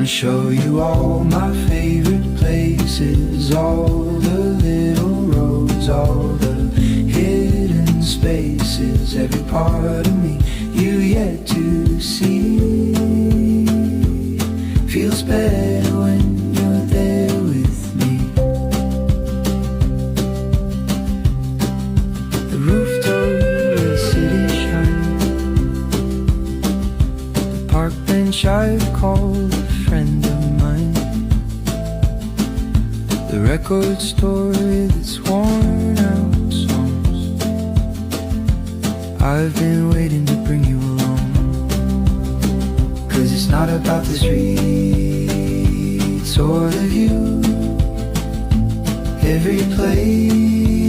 wanna show you all my favorite places, all the little roads, all the hidden spaces, every part of me you yet to see. Feels better when you're there with me. The rooftop where the city shines, the park bench I've called a friend of mine, the record store with its worn out songs. I've been waiting to bring you along, 'cause it's not about the streets or the view. Every place